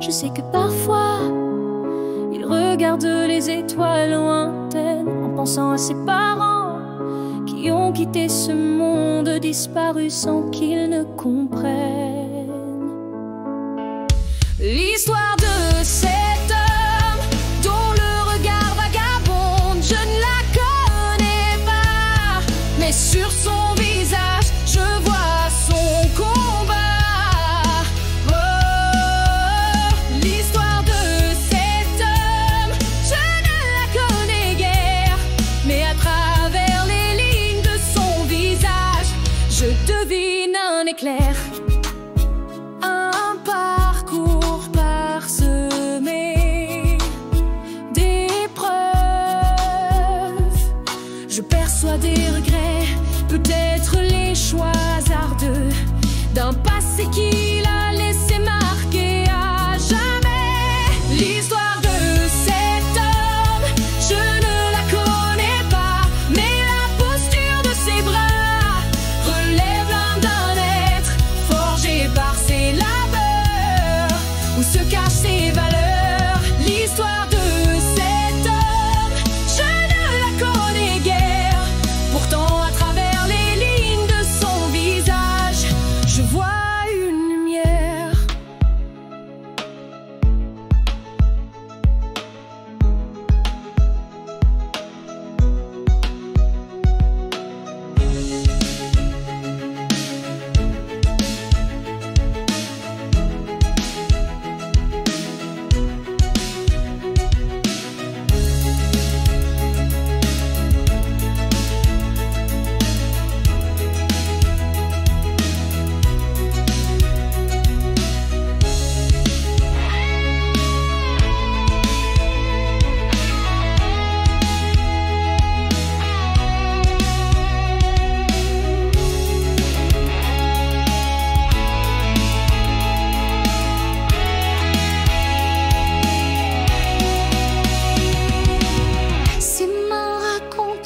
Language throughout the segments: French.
Je sais que parfois il regarde les étoiles lointaines en pensant à ses parents qui ont quitté ce monde disparu sans qu'ils ne comprennent l'histoire de cet homme dont le regard vagabonde. Je ne la connais pas, mais sur son visage je vois son combat. Oh, l'histoire de cet homme, je ne la connais guère, mais à travers les lignes de son visage, je devine un éclair. Un parcours parsemé d'épreuves. Je perçois des regrets, peut-être les choix hasardeux d'un passé qu'il a laissé marquer à jamais. L'histoire de cet homme, je ne la connais pas, mais la posture de ses bras relève l'âme d'un être forgé par ses labeurs, où se cachent ses valeurs. L'histoire de cet homme, je ne la connais guère, pourtant à travers les lignes de son visage, je vois une lumière.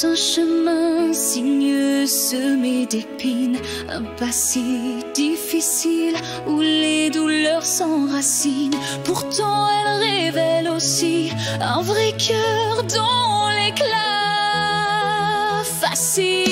Un chemin sinueux semé d'épines, un passé difficile où les douleurs s'enracinent. Pourtant elle révèle aussi un vrai cœur dont l'éclat fascine.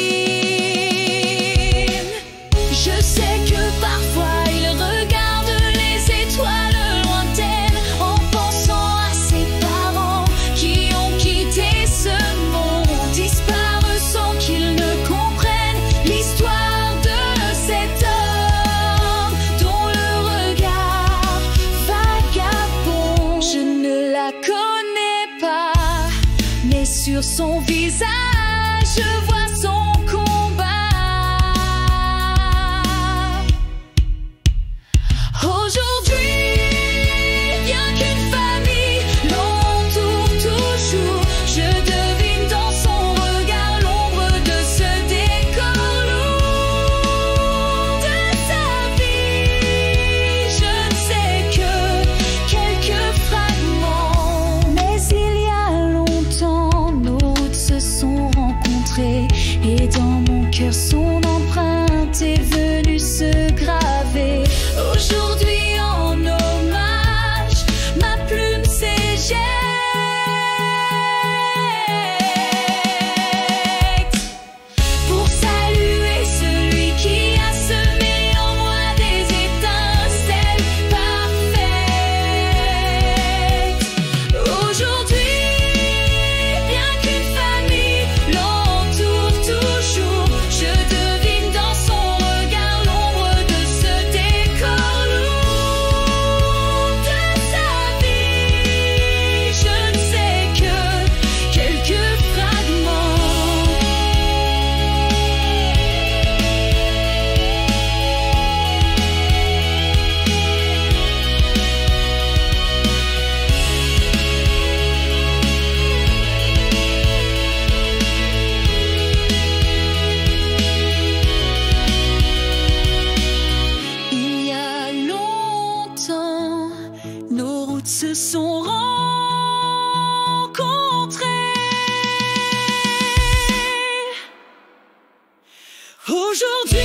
Je sais que parfois il regarde les étoiles lointaines en pensant à ses parents qui ont quitté ce monde disparu sans qu'ils ne comprennent l'histoire de cet homme dont le regard vagabond. Je ne la connais pas, mais sur son visage je vois son combat. Aujourd'hui, bien qu'une famille l'entoure toujours, je devine dans son regard l'ombre de ce décor lourd de sa vie. Je ne sais que quelques fragments, mais il y a longtemps nos routes se sont rencontrées et dans mon cœur son empreinte est venue se graver. Aujourd'hui en hommage, ma plume s'éjecte pour saluer celui qui a semé en moi des étincelles parfaites. Aujourd'hui, bien qu'une famille l'entoure toujours, je devine dans son regard l'ombre de ce décor lourd de sa vie. Je ne sais que quelques fragments. Il y a longtemps, nos routes se sont rencontrées. Aujourd'hui,